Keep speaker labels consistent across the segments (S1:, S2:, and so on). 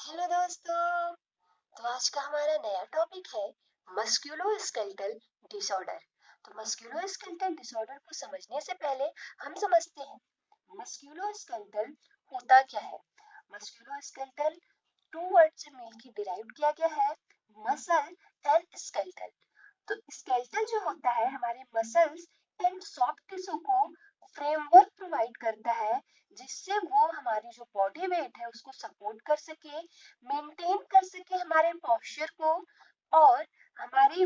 S1: Hello दोस्तों। तो आज का हमारा नया टॉपिक है मस्कुलोस्केलेटल डिसऑर्डर। तो मस्कुलोस्केलेटल डिसऑर्डर को समझने से पहले हम समझते हैं मस्कुलोस्केलेटल होता क्या है। मस्कुलोस्केलेटल टू वर्ड से मिलकर डिराइव किया गया है, मसल एंड स्केलेटल। तो स्केलेटल जो होता है हमारे मसल्स एंड सॉफ्ट टिश्यू को फ्रेमवर्क प्रोवाइड करता है, जिससे वो हमारी जो बॉडी वेट है उसको सपोर्ट कर सके, मेंटेन कर सके हमारे पॉस्चर को, और हमारी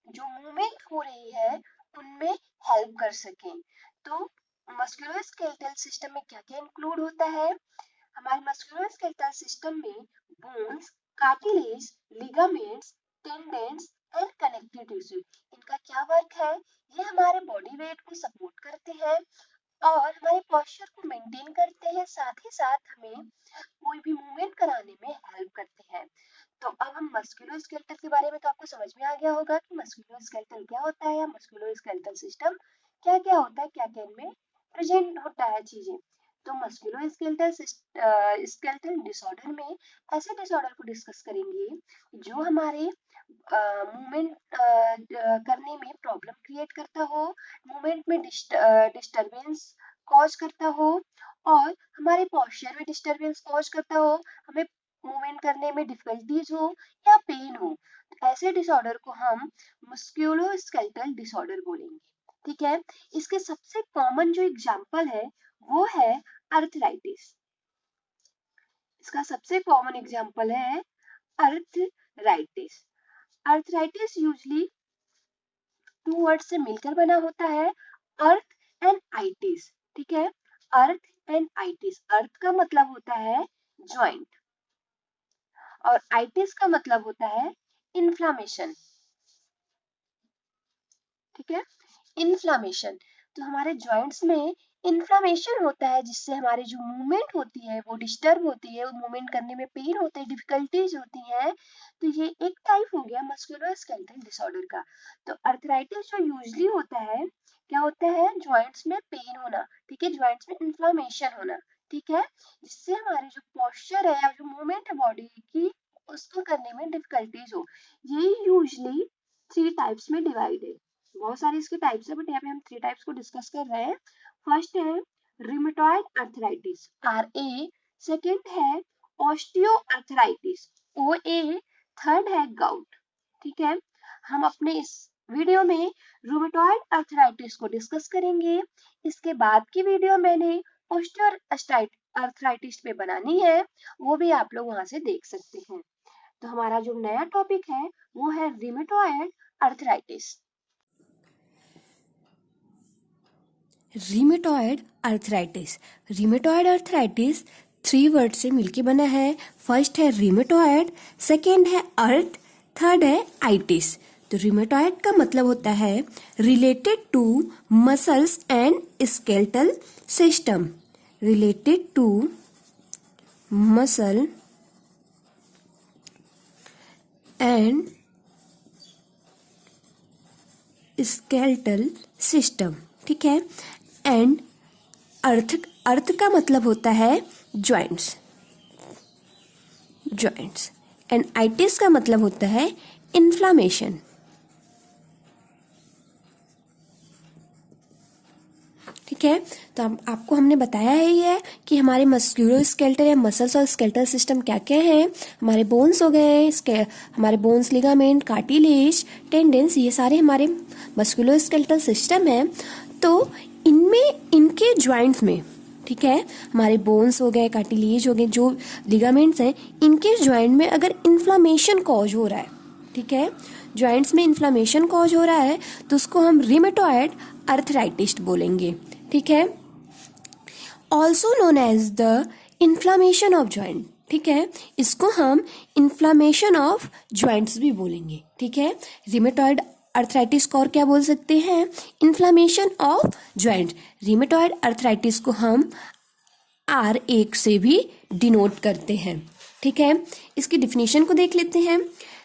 S1: जो मूवमेंट हो रही है उनमें हेल्प कर सके। तो मस्कुलोस्केलेटल सिस्टम में क्या क्या इंक्लूड होता है। हमारे मस्कुलोस्केलेटल सिस्टम में bones, cartilage, ligaments, tendons and connective tissue, इनका क्या वर्क है। ये हमारे बॉडी वेट को सपोर्ट करते हैं और हमारे पोस्चर को मेंटेन करते हैं, साथ ही साथ हमें कोई भी मूवमेंट कराने में हेल्प करते हैं। तो अब हम मस्कुलोस्केलेटल के बारे में तो आपको समझ में आ गया होगा कि मस्कुलोस्केलेटल क्या होता है या मस्कुलोस्केलेटल सिस्टम क्या क्या होता है, क्या क्या इनमें प्रेजेंट होता है चीजें। तो मस्कुलोस्केलेटल स्केलेटल डिसऑर्डर में ऐसे डिसऑर्डर को डिस्कस करेंगे जो हमारे मूवमेंट करने में प्रॉब्लम क्रिएट करता हो, मूवमेंट में डिस्टरबेंस कॉज करता हो, और हमारे पोस्चर में डिस्टरबेंस कॉज करता हो, हमें मूवमेंट करने में डिफिकल्टीज हो या पेन हो। तो ऐसे डिसऑर्डर को हम मस्कुलोस्केलेटल डिसऑर्डर बोलेंगे। ठीक है। इसके सबसे कॉमन जो एग्जांपल है वो है अर्थराइटिस। इसका सबसे कॉमन एग्जांपल है arthritis. Arthritis usually two word से मिलकर बना होता है, अर्थ एंड आइटिस। ठीक है। अर्थ एंड आइटिस, अर्थ का मतलब होता है जॉइंट और आइटिस का मतलब होता है इन्फ्लामेशन। ठीक है। इन्फ्लामेशन, तो हमारे जॉइंट्स में इन्फ्लामेशन होता है जिससे हमारी जो मूवमेंट होती है वो डिस्टर्ब होती है, मूवमेंट करने में पेन होते हैं, डिफिकल्टीज होती हैं। तो ये एक टाइप हो गया मस्कुलोस्केलेटल डिसऑर्डर का। तो अर्थराइटिस जो यूजली होता है क्या होता है, जॉइंट्स में पेन होना। ठीक है, जॉइंट्स में इन्फ्लामेशन होना। ठीक है, जिससे हमारी जो पोस्चर है या जो मूवमेंट है बॉडी की उसको करने में डिफिकल्टीज हो। ये यूजली थ्री टाइप्स में डिवाइड है। बहुत सारे इसके टाइप्स है बट यहाँ पे हम थ्री टाइप्स को डिस्कस कर रहे हैं। फर्स्ट है rheumatoid arthritis, R A. Second है osteo arthritis, O A. Third है गाउट। ठीक है। हम अपने इस वीडियो में रूमेटॉइड अर्थराइटिस को डिस्कस करेंगे। इसके बाद की वीडियो मैंने ऑस्टियो अर्थराइटिस पे बनानी है, वो भी आप लोग वहां से देख सकते हैं। तो हमारा जो नया टॉपिक है वो है rheumatoid arthritis.
S2: Rheumatoid arthritis. Rheumatoid arthritis three word से मिलके बना है। फर्स्ट है रीमेटॉयड, सेकेंड है अर्थ, थर्ड है आइटिस। तो रीमेटॉयड का मतलब होता है related to muscles and skeletal system. Related to muscle and skeletal system. ठीक है। एंड अर्थ, अर्थ का मतलब होता है जॉइंट्स, जॉइंट्स। एंड आइटिस का मतलब होता है इन्फ्लामेशन। ठीक है। तो आपको हमने बताया है ही है कि हमारे मस्कुलोस्केलेटल या मसल्स और स्केलेटल सिस्टम क्या क्या हैं। हमारे बोन्स हो गए, हमारे बोन्स, लिगामेंट, कार्टिलेज, टेंडेंस, ये सारे हमारे मस्कुलोस्केलेटल सिस्टम हैं। तो इनमें, इनके ज्वाइंट्स में, ठीक है, हमारे बोन्स हो गए, कार्टिलेज हो गए, जो लिगामेंट्स हैं, इनके ज्वाइंट में अगर इन्फ्लामेशन कॉज हो रहा है, ठीक है, ज्वाइंट्स में इन्फ्लामेशन कॉज हो रहा है, तो उसको हम रिमेटॉयड अर्थराइटिस बोलेंगे। ठीक है। Also known as the inflammation of joint. ठीक है, इसको हम इन्फ्लामेशन ऑफ ज्वाइंट्स भी बोलेंगे। ठीक है, रिमेटॉयड अर्थराइटिस को और क्या बोल सकते हैं, इन्फ्लामेशन ऑफ ज्वाइंट। रिमेटॉयड अर्थराइटिस को हम R1 से भी डिनोट करते हैं। ठीक है, इसकी डिफिनेशन को देख लेते हैं।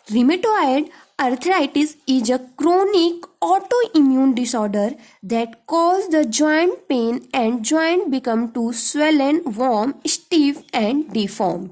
S2: रिमेटॉयड arthritis is a chronic autoimmune disorder that cause the joint pain and joint become too swollen, warm, stiff and deformed.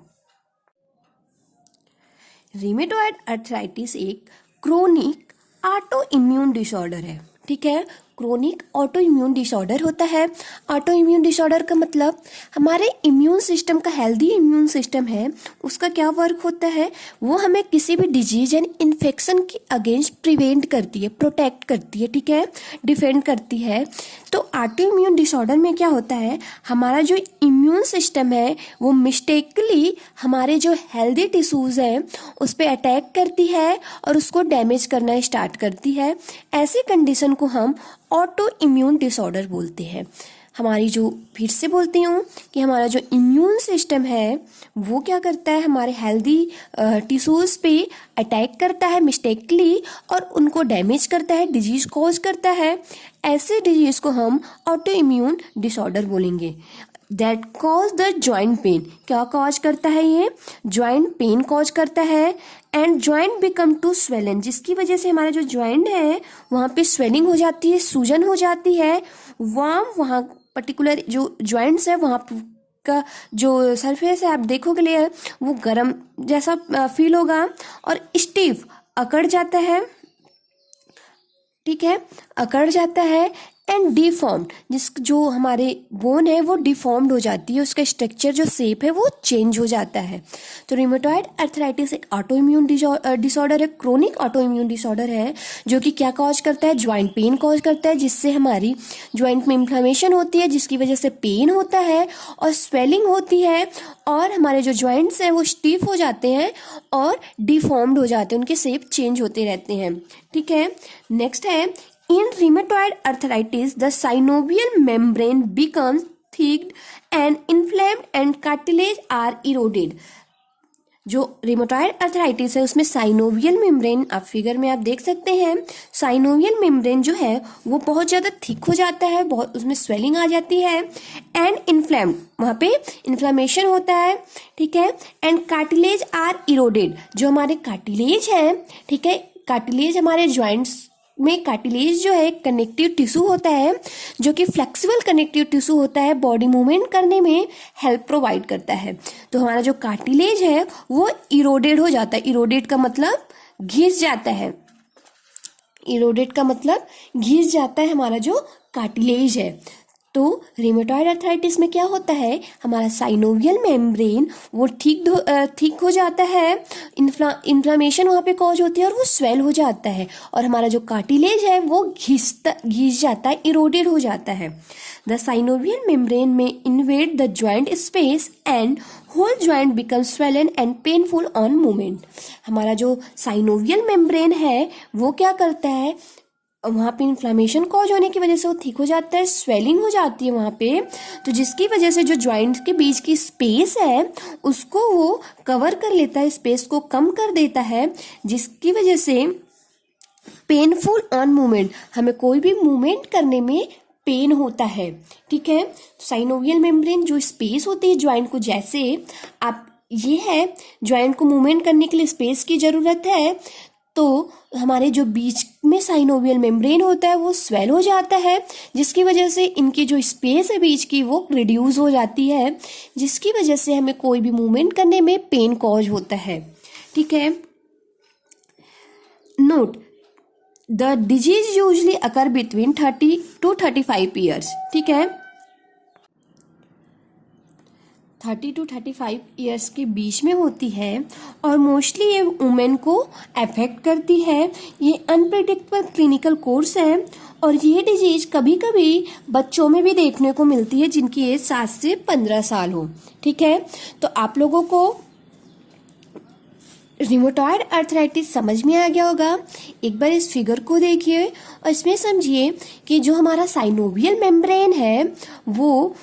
S2: Rheumatoid arthritis एक क्रोनिक ऑटो इम्यून डिसऑर्डर है। ठीक है, क्रोनिक ऑटो इम्यून डिसऑर्डर होता है। ऑटो इम्यून डिसऑर्डर का मतलब हमारे immune system का, हेल्दी इम्यून सिस्टम है उसका क्या वर्क होता है, वो हमें किसी भी डिजीज एंड इन्फेक्शन के अगेंस्ट प्रिवेंट करती है, प्रोटेक्ट करती है, ठीक है, डिफेंड करती है। तो ऑटो इम्यून डिसऑर्डर में क्या होता है, हमारा जो इम्यून सिस्टम है वो मिस्टेकली हमारे जो हेल्दी टिश्यूज हैं उस पर अटैक करती है और उसको डैमेज करना स्टार्ट करती है। ऐसी कंडीशन को हम ऑटो इम्यून डिसऑर्डर बोलते हैं। हमारी जो, फिर से बोलती हूँ कि हमारा जो इम्यून सिस्टम है वो क्या करता है, हमारे हेल्दी टिश्यूज पे अटैक करता है मिस्टेकली और उनको डैमेज करता है, डिजीज कॉज करता है। ऐसे डिजीज को हम ऑटो इम्यून डिसऑर्डर बोलेंगे। That cause the joint pain, क्या कॉज करता है, ये जॉइंट पेन कॉज करता है। And joint become to swollen, जिसकी वजह से हमारा जो जॉइंट है वहाँ पे स्वेलिंग हो जाती है, सूजन हो जाती है। वहाँ पर्टिकुलर जो जॉइंट्स है वहाँ का जो सरफेस है आप देखोगे ले वो गर्म जैसा फील होगा और स्टीफ अकड़ जाता है। ठीक है, अकड़ जाता है। एंड डिफॉर्म्ड, जो हमारे बोन है वो डिफॉर्म्ड हो जाती है, उसका स्ट्रक्चर जो शेप है वो चेंज हो जाता है। तो रिमेटॉइड अर्थराइटिस एक ऑटो इम्यून डिसऑर्डर है, क्रोनिक ऑटो इम्यून डिसऑर्डर है, जो कि क्या कॉज करता है, ज्वाइंट पेन कॉज करता है, जिससे हमारी ज्वाइंट में इन्फ्लेमेशन होती है, जिसकी वजह से पेन होता है और स्वेलिंग होती है और हमारे जो ज्वाइंट्स हैं वो स्टीफ हो जाते हैं और डिफॉर्म्ड हो जाते हैं, उनके शेप चेंज होते रहते हैं। ठीक है, नेक्स्ट है, in rheumatoid arthritis, the synovial membrane becomes thick and inflamed and cartilage are eroded. जो रिमोटॉइड अर्थराइटिस है उसमें साइनोवियल मेम्ब्रेन, आप फिगर में आप देख सकते हैं, साइनोवियल मेम्ब्रेन जो है वो बहुत ज़्यादा थिक हो जाता है, बहुत उसमें स्वेलिंग आ जाती है। एंड इन्फ्लेम्ड, वहाँ पे इन्फ्लेमेशन होता है। ठीक है, एंड कार्टिलेज आर इरोडेड, जो हमारे कार्टिलेज है, ठीक है, कार्टिलेज हमारे ज्वाइंट्स में, कार्टिलेज जो है कनेक्टिव टिश्यू होता है, जो कि फ्लेक्सिबल कनेक्टिव टिश्यू होता है, बॉडी मूवमेंट करने में हेल्प प्रोवाइड करता है। तो हमारा जो कार्टिलेज है वो इरोडेड हो जाता है। इरोडेड का मतलब घिस जाता है, इरोडेड का मतलब घिस जाता है हमारा जो कार्टिलेज है। तो रिमेटॉइड अर्थराइटिस में क्या होता है, हमारा साइनोवियल मेम्ब्रेन वो ठीक हो जाता है, इन्फ्लामेशन वहाँ पे कॉज होती है और वो स्वेल हो जाता है और हमारा जो कार्टिलेज है वो घिस जाता है, इरोडेड हो जाता है। द साइनोवियल मेम्ब्रेन में invade the joint space and whole joint become swollen and painful on movement. हमारा जो साइनोवियल मेम्ब्रेन है वो क्या करता है, वहाँ पे इन्फ्लामेशन कॉज होने की वजह से वो ठीक हो जाता है, स्वेलिंग हो जाती है वहाँ पे, तो जिसकी वजह से जो ज्वाइंट्स के बीच की स्पेस है उसको वो कवर कर लेता है, स्पेस को कम कर देता है, जिसकी वजह से पेनफुल ऑन मूवमेंट, हमें कोई भी मूवमेंट करने में पेन होता है। ठीक है, साइनोवियल मेम्ब्रेन जो स्पेस होती है ज्वाइंट को, जैसे आप ये है ज्वाइंट को मूवमेंट करने के लिए स्पेस की ज़रूरत है, तो हमारे जो बीच में साइनोवियल मेम्ब्रेन होता है वो स्वेल हो जाता है, जिसकी वजह से इनकी जो स्पेस है बीच की वो रिड्यूस हो जाती है, जिसकी वजह से हमें कोई भी मूवमेंट करने में पेन कॉज होता है। ठीक है, note the disease usually occur between 30 to 35 years. ठीक है, 30 to 35 ईयर्स के बीच में होती है और मोस्टली ये वुमेन को अफेक्ट करती है। ये अनप्रेडिक्टेबल क्लिनिकल कोर्स है और ये डिजीज कभी कभी बच्चों में भी देखने को मिलती है जिनकी एज 7 से 15 साल हो। ठीक है, तो आप लोगों को रिमेटॉइड अर्थराइटिस समझ में आ गया होगा। एक बार इस फिगर को देखिए और इसमें समझिए कि जो हमारा साइनोवियल मेम्ब्रेन है वो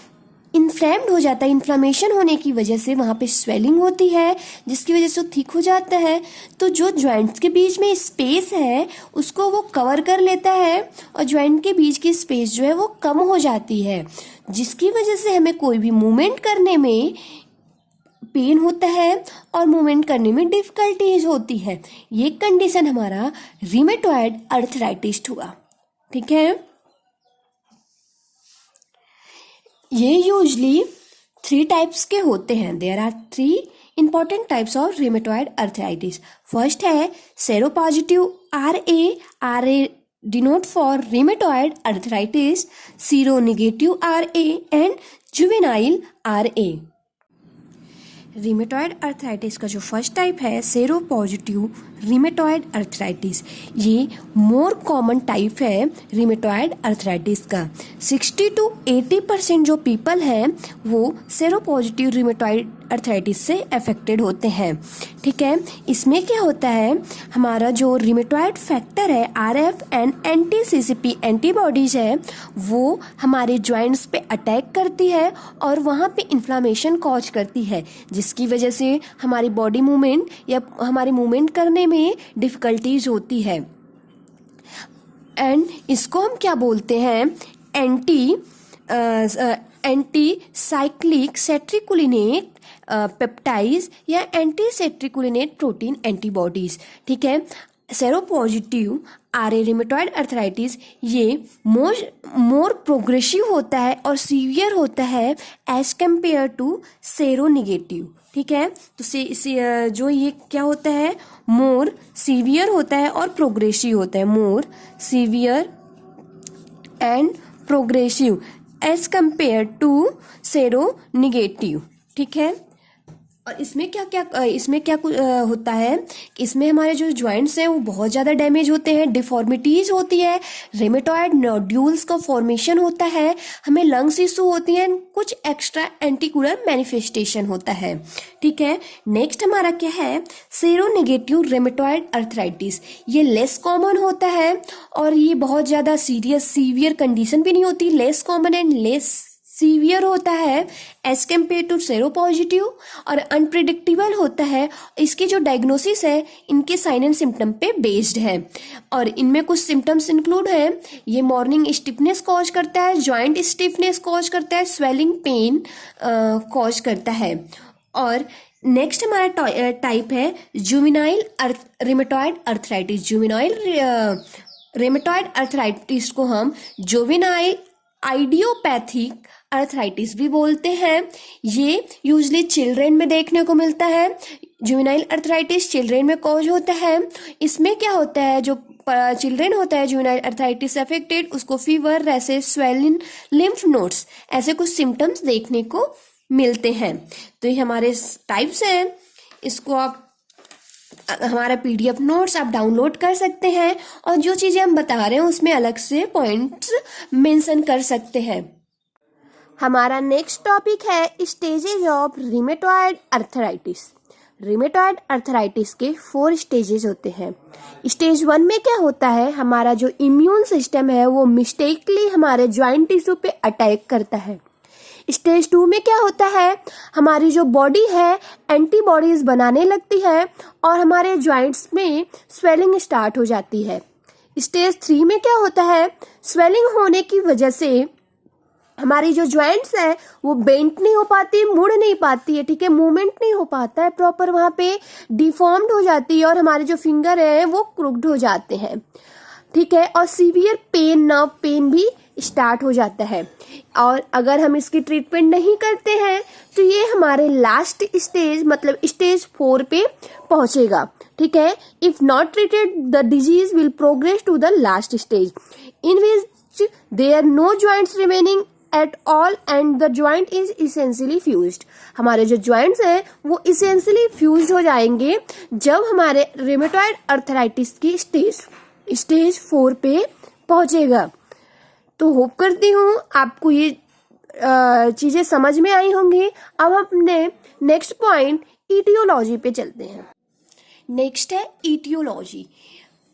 S2: इन्फ्लेम्ड हो जाता है, इन्फ्लामेशन होने की वजह से वहाँ पे स्वेलिंग होती है, जिसकी वजह से वो थिक हो जाता है। तो जो ज्वाइंट्स के बीच में स्पेस है उसको वो कवर कर लेता है और ज्वाइंट के बीच की स्पेस जो है वो कम हो जाती है, जिसकी वजह से हमें कोई भी मूवमेंट करने में पेन होता है और मूवमेंट करने में डिफिकल्टीज होती है। ये कंडीशन हमारा रिमेटॉइड अर्थराइटिस हुआ। ठीक है, ये यूजली 3 टाइप्स के होते हैं। There are 3 important types of rheumatoid arthritis. First है seropositive RA denote for rheumatoid arthritis, seronegative RA and juvenile RA। Rheumatoid arthritis का जो फर्स्ट टाइप है सेरोपॉजिटिव रिमेटॉइड अर्थराइटिस, ये मोर कॉमन टाइप है rheumatoid arthritis का। 60 to 80% जो people हैं वो सेरोपॉजिटिव रिमेटॉइड अर्थराइटिस से अफेक्टेड होते हैं। ठीक है, इसमें क्या होता है, हमारा जो रिमेटॉइड फैक्टर है RF and anti CCP antibodies है वो हमारे जॉइंट्स पे अटैक करती है और वहाँ पे इन्फ्लामेशन कॉज करती है, जिसकी वजह से हमारी बॉडी मूवमेंट या हमारे मूवमेंट करने में डिफिकल्टीज होती है। एंड इसको हम क्या बोलते हैं, एंटी साइक्लिक सेट्रिकुलिनेट पेप्टाइड्स या एंटी सेट्रिकुलिनेट प्रोटीन एंटीबॉडीज। ठीक है, सेरोपॉजिटिव RA रिमेटॉइड अर्थराइटिस ये मोर प्रोग्रेसिव होता है और सीवियर होता है एज कम्पेयर टू सेरोनेगेटिव। ठीक है, तो जो ये क्या होता है, मोर सीवियर होता है और प्रोग्रेसिव होता है, more severe and progressive as compare to seronegative. ठीक है, और इसमें क्या होता है कि इसमें हमारे जो जॉइंट्स हैं वो बहुत ज़्यादा डैमेज होते हैं, डिफॉर्मिटीज़ होती है, रेमेटॉइड नोड्यूल्स का फॉर्मेशन होता है, हमें लंग्स इशू होती हैं, कुछ एक्स्ट्रा एंटीकुलर मैनिफेस्टेशन होता है। ठीक है, नेक्स्ट हमारा क्या है, सेरोनेगेटिव रेमेटॉइड अर्थराइटिस। ये लेस कॉमन होता है और ये बहुत ज़्यादा सीवियर कंडीशन भी नहीं होती, less common and less severe होता है एज कम्पेयर टू सेरोपॉजिटिव और अनप्रिडिक्टेबल होता है। इसकी जो डायग्नोसिस है इनके साइन एंड सिम्टम पे बेस्ड है और इनमें कुछ सिम्टम्स इंक्लूड है, ये मॉर्निंग स्टिफनेस कॉज करता है, जॉइंट स्टिफनेस कॉज करता है, स्वेलिंग पेन कॉज करता है। और नेक्स्ट हमारा टाइप है juvenile rheumatoid arthritis. Juvenile rheumatoid arthritis को हम जुवेनाइल आइडियोपैथिक अर्थराइटिस भी बोलते हैं। ये यूजली चिल्ड्रेन में देखने को मिलता है। जुवेनाइल अर्थराइटिस चिल्ड्रेन में कॉज होता है। इसमें क्या होता है, जो चिल्ड्रेन होता है जुवेनाइल अर्थराइटिस से अफेक्टेड, उसको fever, rashes, swelling, lymph nodes ऐसे कुछ सिम्टम्स देखने को मिलते हैं। तो ये हमारे टाइप्स हैं। इसको आप हमारा PDF नोट्स आप डाउनलोड कर सकते हैं और जो चीज़ें हम बता रहे हैं उसमें अलग से पॉइंट्स मेंशन कर सकते हैं। हमारा नेक्स्ट टॉपिक है stages of rheumatoid arthritis. Rheumatoid arthritis के 4 स्टेजेस होते हैं। स्टेज 1 में क्या होता है, हमारा जो इम्यून सिस्टम है वो मिस्टेकली हमारे ज्वाइंट टिश्यू पे अटैक करता है। स्टेज 2 में क्या होता है, हमारी जो बॉडी है एंटीबॉडीज बनाने लगती है और हमारे जॉइंट्स में स्वेलिंग स्टार्ट हो जाती है। स्टेज 3 में क्या होता है, स्वेलिंग होने की वजह से हमारी जो जॉइंट्स है वो बेंट नहीं हो पाती, मुड़ नहीं पाती है। ठीक है, मूवमेंट नहीं हो पाता है प्रॉपर, वहाँ पे डिफॉर्म्ड हो जाती है और हमारे जो फिंगर है वो क्रुक्ड हो जाते हैं। ठीक है, और सीवियर पेन, नर्व पेन भी स्टार्ट हो जाता है। और अगर हम इसकी ट्रीटमेंट नहीं करते हैं तो ये हमारे लास्ट स्टेज मतलब स्टेज 4 पे पहुंचेगा। ठीक है, if not treated the disease will progress to the last stage in which there no joints remaining at all and the joint is essentially fused. हमारे जो जॉइंट्स हैं वो इसेंशियली फ्यूज्ड हो जाएंगे जब हमारे रिमेटॉइड अर्थराइटिस की स्टेज 4 पे पहुंचेगा। तो होप करती हूँ आपको ये चीजें समझ में आई होंगी। अब हम अपने नेक्स्ट पॉइंट ईटियोलॉजी पे चलते हैं। नेक्स्ट है ईटियोलॉजी।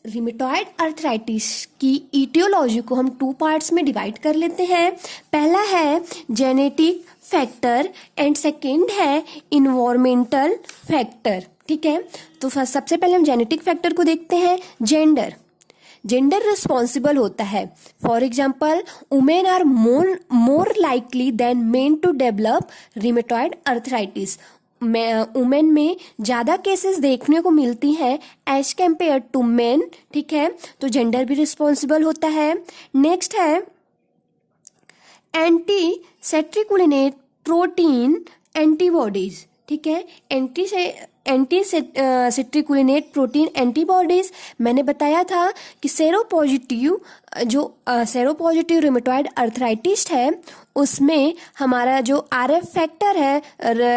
S2: रिमेटॉइड अर्थराइटिस की ईटियोलॉजी को हम 2 पार्ट्स में डिवाइड कर लेते हैं। पहला है जेनेटिक फैक्टर एंड सेकेंड है इन्वायरमेंटल फैक्टर। ठीक है, तो सबसे पहले हम जेनेटिक फैक्टर को देखते हैं। जेंडर रिस्पॉन्सिबल होता है। For example, women are more likely than men to develop rheumatoid arthritis. Women में ज़्यादा केसेस देखने को मिलती हैं एज कम्पेयर टू मेन। ठीक है, तो जेंडर भी रिस्पॉन्सिबल होता है। नेक्स्ट है एंटी सेट्रिकुलिनेट प्रोटीन एंटीबॉडीज। ठीक है। एंटी सेट्रिकुलिनेट प्रोटीन एंटीबॉडीज, मैंने बताया था कि सेरोपॉजिटिव रूमेटॉइड अर्थराइटिस है, उसमें हमारा जो आरएफ फैक्टर है,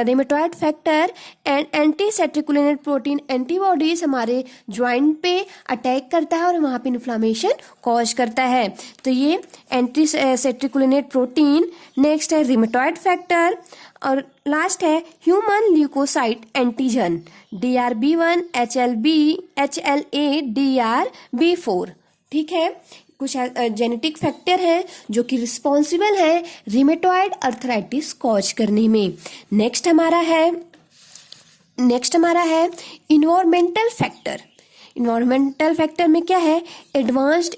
S2: rheumatoid factor and anti citrullinated protein antibodies हमारे ज्वाइंट पे अटैक करता है और वहाँ पे इन्फ्लामेशन कॉज करता है। तो ये एंटी सेट्रिकुलिनेट प्रोटीन, नेक्स्ट है रूमेटॉइड फैक्टर, और लास्ट है human leukocyte antigen DRB1 HLA DRB4। ठीक है, कुछ जेनेटिक फैक्टर हैं जो कि रिस्पॉन्सिबल है रिमेटॉइड अर्थराइटिस कॉज करने में। नेक्स्ट हमारा है इन्वायरमेंटल फैक्टर। इन्वायरमेंटल फैक्टर में क्या है, एडवांस्ड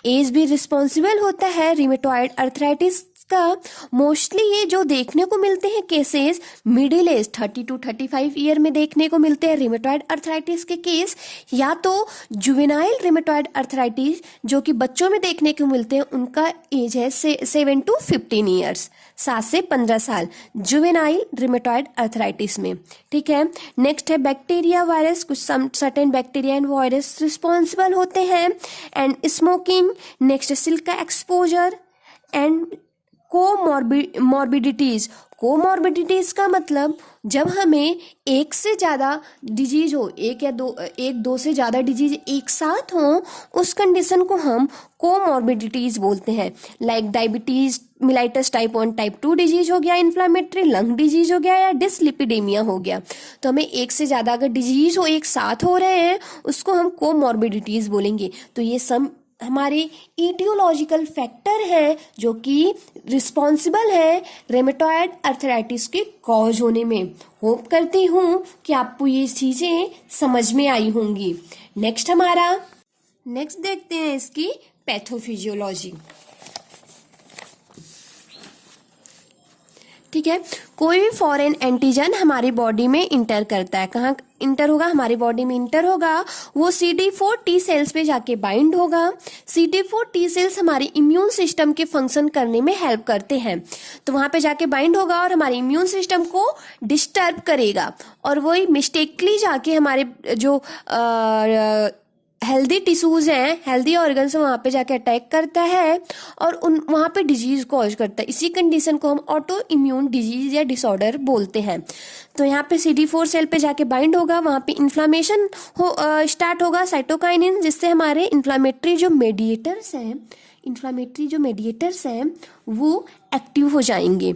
S2: एज भी रिस्पॉन्सिबल होता है रिमेटॉइड अर्थराइटिस का। मोस्टली ये जो देखने को मिलते हैं cases middle age 30 to 35 year में देखने को मिलते हैं रिमेटॉइड अर्थराइटिस के केस, या तो जुवेनाइल रिमेटॉइड अर्थराइटिस जो कि बच्चों में देखने को मिलते हैं, उनका एज है 7 to 15 ईयर्स, 7 से 15 साल जुवेनाइल रिमेटॉइड अर्थराइटिस में। ठीक है, नेक्स्ट है बैक्टीरिया वायरस, कुछ certain bacteria and virus responsible होते हैं, एंड स्मोकिंग, नेक्स्ट सिल्क का एक्सपोजर एंड कोमॉर्बिडिटीज का मतलब जब हमें एक से ज़्यादा डिजीज हो, दो से ज़्यादा डिजीज एक साथ हो, उस कंडीशन को हम कोमॉर्बिडिटीज बोलते हैं। Like diabetes mellitus type 1 type 2 disease हो गया, इन्फ्लामेटरी लंग डिजीज हो गया, या डिसलिपिडेमिया हो गया। तो हमें एक से ज़्यादा अगर डिजीज हो एक साथ हो रहे हैं उसको हम कोमॉर्बिडिटीज बोलेंगे। तो ये सब हमारे ईटियोलॉजिकल फैक्टर है जो कि रिस्पॉन्सिबल है रेमेटॉइड अर्थराइटिस के कॉज होने में। होप करती हूँ कि आपको ये चीज़ें समझ में आई होंगी। नेक्स्ट देखते हैं इसकी पैथोफिजियोलॉजी। ठीक है, कोई भी फॉरेन एंटीजन हमारी बॉडी में इंटर करता है, कहाँ इंटर होगा, हमारी बॉडी में इंटर होगा, वो CD4 T सेल्स पे जाके बाइंड होगा। CD4 T सेल्स हमारे इम्यून सिस्टम के फंक्शन करने में हेल्प करते हैं, तो वहाँ पे जाके बाइंड होगा और हमारे इम्यून सिस्टम को डिस्टर्ब करेगा, और वही मिस्टेकली जाके हमारे जो हेल्दी टिश्यूज हैं, हेल्दी ऑर्गन्स वहाँ पे जाके अटैक करता है और वहाँ पे डिजीज कॉज करता है। इसी कंडीशन को हम ऑटो इम्यून डिजीज या डिसऑर्डर बोलते हैं। तो यहाँ पे CD4 सेल पे जाके बाइंड होगा, वहाँ पे इन्फ्लामेशन स्टार्ट होगा, साइटोकाइनिन, जिससे हमारे इन्फ्लामेटरी जो मेडिएटर्स हैं वो एक्टिव हो जाएंगे।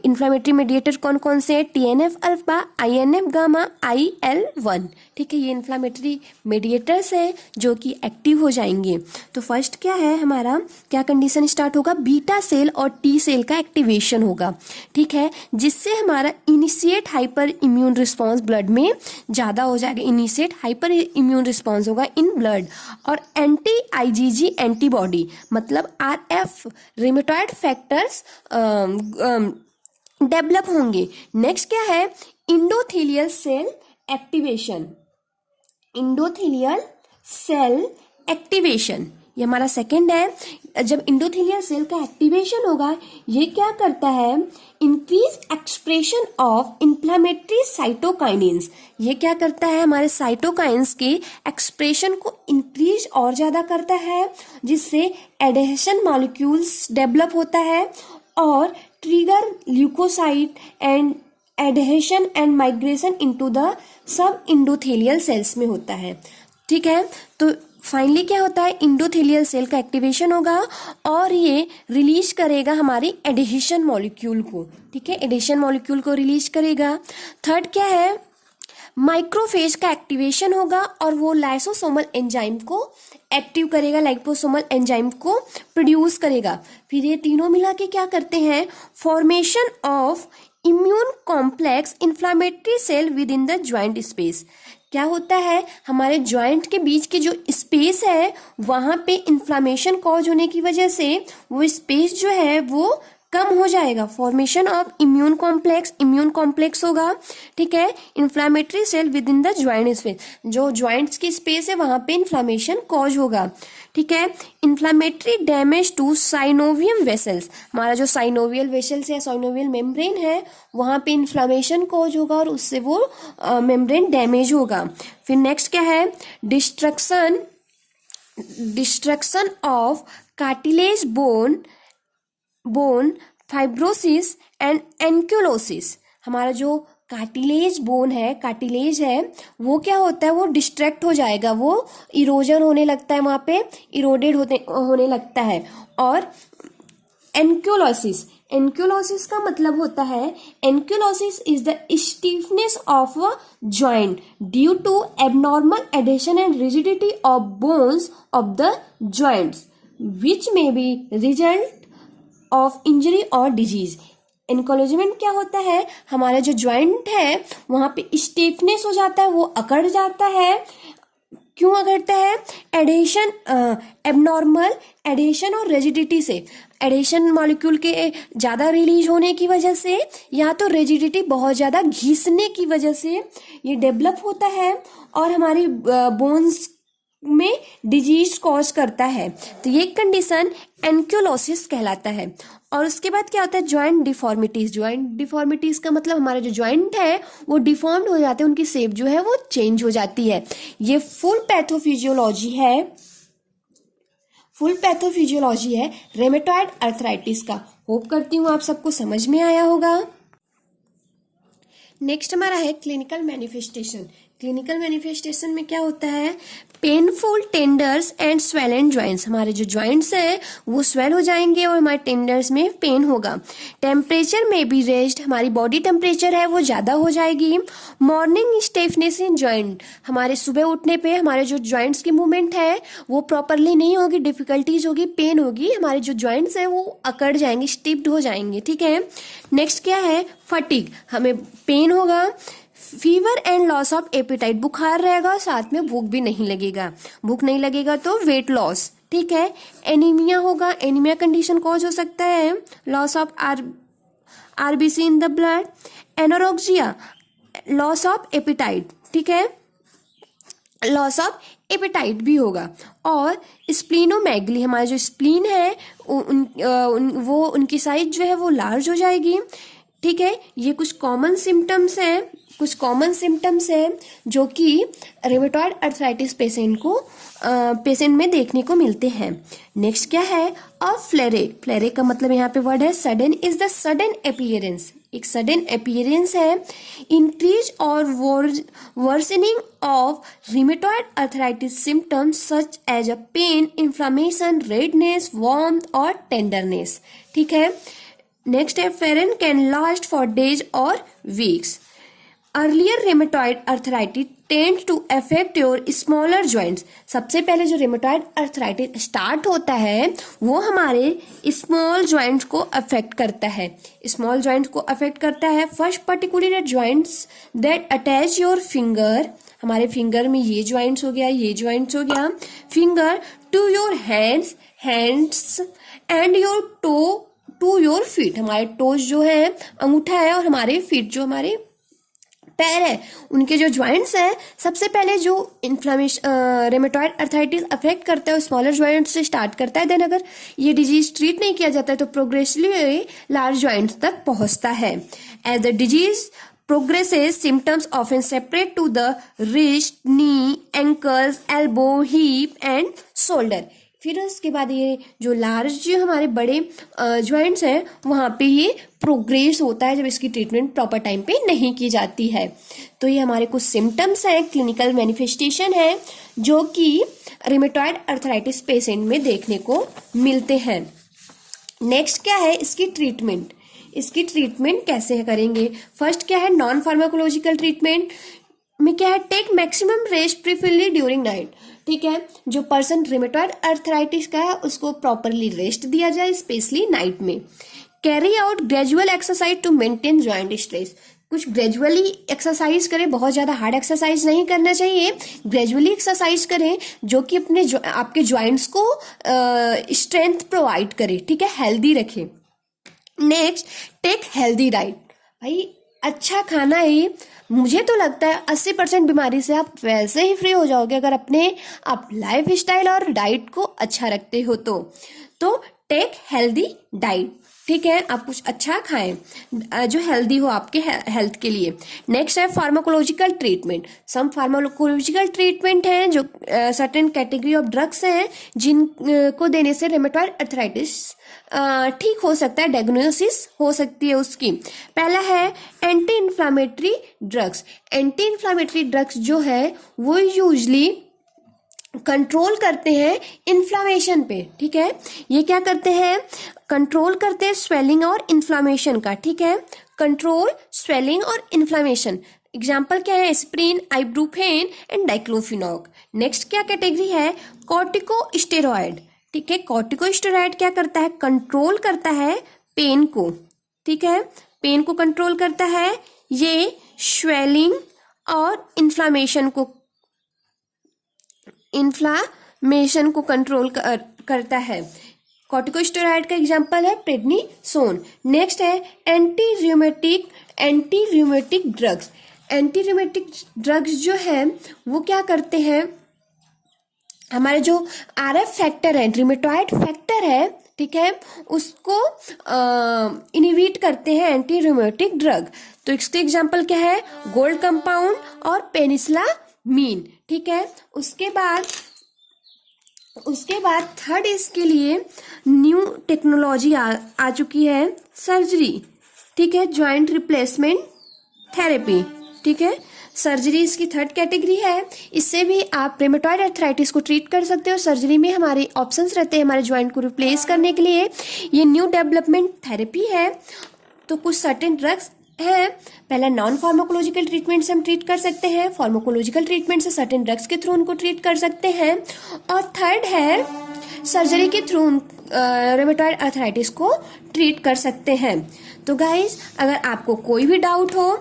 S2: इन्फ्लामेटरी मेडिएटर कौन कौन से हैं, TNF alpha, INF gamma, IL-1। ठीक है, ये इन्फ्लामेटरी मेडिएटर्स हैं जो कि एक्टिव हो जाएंगे। तो फर्स्ट क्या है हमारा, क्या कंडीशन स्टार्ट होगा, बीटा सेल और T सेल का एक्टिवेशन होगा। ठीक है, जिससे हमारा initiate hyper immune response blood में ज़्यादा हो जाएगा, इनिशिएट हाइपर इम्यून रिस्पॉन्स होगा इन ब्लड, और एंटी IgG एंटीबॉडी मतलब RF रिमेटॉइड फैक्टर्स डेवलप होंगे। नेक्स्ट क्या है, इंडोथेलियल सेल एक्टिवेशन, ये हमारा सेकंड है। जब इंडोथेलियल सेल का एक्टिवेशन होगा, ये क्या करता है, increase expression of inflammatory cytokinins. ये क्या करता है, हमारे साइटोकाइन्स के एक्सप्रेशन को इंक्रीज और ज़्यादा करता है, जिससे एडेहेशन मॉलिक्यूल्स डेवलप होता है और trigger leukocyte and adhesion and migration into the sub endothelial cells में होता है। ठीक है, तो फाइनली क्या होता है, इंडोथेलियल सेल का एक्टिवेशन होगा और ये रिलीज करेगा हमारी एडेहेशन मॉलिक्यूल को। ठीक है, एडेहेशन मॉलिक्यूल को रिलीज करेगा। थर्ड क्या है, माइक्रोफेज का एक्टिवेशन होगा और वो लाइसोसोमल एंजाइम को एक्टिव करेगा, लाइपोसोमल एंजाइम को प्रोड्यूस करेगा। फिर ये तीनों मिला के क्या करते हैं, formation of immune complex inflammatory cell within the joint space. क्या होता है, हमारे ज्वाइंट के बीच की जो स्पेस है वहाँ पे इन्फ्लामेशन कॉज होने की वजह से वो स्पेस जो है वो कम हो जाएगा, फॉर्मेशन ऑफ इम्यून कॉम्प्लेक्स होगा, ठीक है। Inflammatory cell within the joint space, जो ज्वाइंट्स की स्पेस है वहां पे इन्फ्लामेशन कॉज होगा, ठीक है। Inflammatory damage to synovium vessels, हमारा जो साइनोवियल वेसल्स है, साइनोवियल मेम्ब्रेन है, वहां पे इन्फ्लामेशन कॉज होगा और उससे वो मेम्ब्रेन डैमेज होगा। फिर नेक्स्ट क्या है, destruction of cartilage bone fibrosis and ankylosis, हमारा जो कार्टिलेज है वो क्या होता है, वो डिस्ट्रैक्ट हो जाएगा, वो इरोजन होने लगता है, वहां पे इरोडेड होने लगता है। और एंक्यूलोसिस का मतलब होता है, ankylosis is the stiffness of a joint due to abnormal adhesion and rigidity of bones of the joints which may be result of injury और डिजीज। एंकोलॉजमेंट क्या होता है, हमारा जो ज्वाइंट है वहां पे स्टिफनेस हो जाता है, वो अकड़ जाता है। क्यों अकड़ता है, एडेशन, एबनॉर्मल एडेशन और रेजिडिटी से, एडेशन मॉलिक्यूल के ज्यादा रिलीज होने की वजह से या तो रेजिडिटी बहुत ज्यादा घिसने की वजह से ये डेवलप होता है और हमारी बोन्स में डिजीज कॉज करता है। तो ये कंडीशन एंक्यूलोसिस कहलाता है। और उसके बाद क्या होता है, ज्वाइंट डिफॉर्मिटीज का मतलब हमारा जो ज्वाइंट है वो डिफॉर्म्ड हो जाते हैं, उनकी शेप जो है वो चेंज हो जाती है। ये फुल पैथोफिजियोलॉजी है रेमेटॉइड अर्थराइटिस का। होप करती हूँ आप सबको समझ में आया होगा। नेक्स्ट हमारा है क्लिनिकल मैनिफेस्टेशन में क्या होता है, painful tenders and swollen joints, हमारे जो ज्वाइंट्स हैं वो स्वेल हो जाएंगे और हमारे टेंडर्स में पेन होगा। टेम्परेचर में बी रेज्ड, हमारी बॉडी टेम्परेचर है वो ज्यादा हो जाएगी। मॉर्निंग स्टिफनेस इन ज्वाइंट, हमारे सुबह उठने पे हमारे जो ज्वाइंट्स की मूवमेंट है वो प्रॉपरली नहीं होगी, डिफिकल्टीज होगी, पेन होगी, हमारे जो ज्वाइंट्स हैं वो अकड़ जाएंगे, स्टिफ्ड हो जाएंगे, ठीक है। नेक्स्ट क्या है, फटीग, हमें पेन होगा। Fever and loss of appetite, बुखार रहेगा साथ में भूख नहीं लगेगा तो वेट लॉस, ठीक है। एनीमिया होगा, एनीमिया कंडीशन कॉज हो सकता है, loss of RBC in the blood. Anorexia, loss of appetite, ठीक है, लॉस ऑफ एपेटाइट भी होगा। और स्प्लीनोमेगली, हमारा जो स्प्लीन है उनकी साइज जो है वो लार्ज हो जाएगी, ठीक है। ये कुछ कॉमन सिम्टम्स हैं जो कि रेमेटॉइड अर्थराइटिस पेशेंट में देखने को मिलते हैं। नेक्स्ट क्या है, फ्लेरे का मतलब यहाँ पे वर्ड है sudden, is the sudden appearance, एक सडन अपीयरेंस है। इंक्रीज और worsening of rheumatoid arthritis symptoms such as a pain, inflammation, redness, warmth और टेंडरनेस, ठीक है। नेक्स्ट है, flare can last for days और weeks. Earlier rheumatoid arthritis tend to affect your smaller joints, सबसे पहले जो रेमेटॉइड अर्थराइटिस स्टार्ट होता है वो हमारे स्मॉल ज्वाइंट्स को अफेक्ट करता है। First particular joints that attach your finger, हमारे फिंगर में ये ज्वाइंट्स हो गया, finger to your hands and your to to your feet, हमारे टोज जो है अंगूठा है और हमारे फीट जो हमारे पैर है, उनके जो ज्वाइंट्स हैं, सबसे पहले जो रेमेटॉइड अर्थराइटिस अफेक्ट करता है वो स्मॉलर ज्वाइंट्स से स्टार्ट करता है। देन अगर ये डिजीज ट्रीट नहीं किया जाता है तो प्रोग्रेसिवली लार्ज ज्वाइंट्स तक पहुंचता है। As the disease progresses, symptoms often separate to the wrist, knee, ankles, elbow, hip and shoulder. फिर उसके बाद ये जो लार्ज जो हमारे बड़े ज्वाइंट्स हैं वहाँ पे ये प्रोग्रेस होता है जब इसकी ट्रीटमेंट प्रॉपर टाइम पे नहीं की जाती है। तो ये हमारे कुछ सिम्टम्स हैं, क्लिनिकल मैनिफेस्टेशन है जो कि रिमेटॉइड अर्थराइटिस पेशेंट में देखने को मिलते हैं। नेक्स्ट क्या है, इसकी ट्रीटमेंट कैसे करेंगे। फर्स्ट क्या है, नॉन फार्माकोलॉजिकल ट्रीटमेंट में क्या है, take maximum rest preferably during night, ठीक है। जो पर्सन रिमेटॉइड अर्थराइटिस का है उसको प्रॉपरली रेस्ट दिया जाए, स्पेशली नाइट में। Carry out gradual exercise to maintain joint stress, कुछ ग्रेजुअली एक्सरसाइज करें, बहुत ज्यादा हार्ड एक्सरसाइज नहीं करना चाहिए, ग्रेजुअली एक्सरसाइज करें जो कि आपके ज्वाइंट्स को स्ट्रेंथ प्रोवाइड करे, ठीक है, हेल्दी रखे। Next, take healthy diet. भाई अच्छा खाना ही, मुझे तो लगता है 80% बीमारी से आप वैसे ही फ्री हो जाओगे अगर अपने आप लाइफ स्टाइल और डाइट को अच्छा रखते हो तो टेक हेल्दी डाइट, ठीक है। आप कुछ अच्छा खाएं जो हेल्दी हो आपके हेल्थ के लिए। नेक्स्ट है फार्माकोलॉजिकल ट्रीटमेंट। सम फार्माकोलॉजिकल ट्रीटमेंट हैं जो सर्टेन कैटेगरी ऑफ ड्रग्स हैं जिनको देने से रेमेटॉइड अर्थराइटिस ठीक हो सकता है, डायग्नोसिस हो सकती है उसकी। पहला है anti inflammatory drugs. Anti inflammatory drugs जो है वो यूजली कंट्रोल करते हैं इन्फ्लामेशन पे, ठीक है। ये क्या करते हैं, कंट्रोल करते हैं स्वेलिंग और इन्फ्लामेशन का, ठीक है। कंट्रोल स्वेलिंग और इन्फ्लामेशन। एग्जाम्पल क्या है, एस्प्रिन, आइब्रूफेन एंड डाइक्लोफिनॉक। नेक्स्ट क्या कैटेगरी है, कॉर्टिकोस्टेरॉइड, ठीक है। कॉर्टिकोस्टेरॉइड क्या करता है, कंट्रोल करता है पेन को, ठीक है। पेन को कंट्रोल करता है, ये स्वेलिंग और इन्फ्लामेशन को कंट्रोल करता है। कॉर्टिकोस्टेरॉइड का एग्जांपल है प्रेडनिसोन। नेक्स्ट है anti rheumatic drugs. Anti rheumatic drugs जो है वो क्या करते हैं, हमारे जो आरएफ फैक्टर है, रूमेटॉइड फैक्टर है, ठीक है, उसको इनहिबिट करते हैं एंटी रूमेटिक ड्रग। तो इसके एग्जांपल क्या है, गोल्ड कंपाउंड और पेनिसिलामीन, ठीक है। उसके बाद थर्ड इसके लिए न्यू टेक्नोलॉजी आ चुकी है, सर्जरी, ठीक है, जॉइंट रिप्लेसमेंट थेरेपी, ठीक है। सर्जरी इसकी थर्ड कैटेगरी है। इससे भी आप रेमेटॉइड अर्थराइटिस को ट्रीट कर सकते हो। सर्जरी में हमारे ऑप्शंस रहते हैं हमारे जॉइंट को रिप्लेस करने के लिए। ये न्यू डेवलपमेंट थेरेपी है। तो कुछ सर्टेन ड्रग्स है, पहला नॉन फार्माकोलॉजिकल ट्रीटमेंट से हम ट्रीट कर सकते हैं, फार्माकोलॉजिकल ट्रीटमेंट से सर्टेन ड्रग्स के थ्रू उनको ट्रीट कर सकते हैं, और थर्ड है सर्जरी के थ्रू रेमेटॉइड अर्थराइटिस को ट्रीट कर सकते हैं। तो गाइज, अगर आपको कोई भी डाउट हो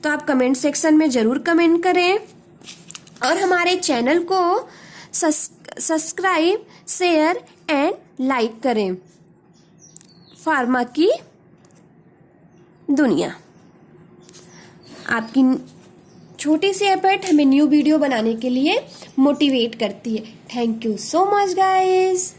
S2: तो आप कमेंट सेक्शन में ज़रूर कमेंट करें और हमारे चैनल को सब्सक्राइब, शेयर एंड लाइक करें। फार्मा की दुनिया, आपकी छोटी सी एफर्ट हमें न्यू वीडियो बनाने के लिए मोटिवेट करती है। Thank you so much guys.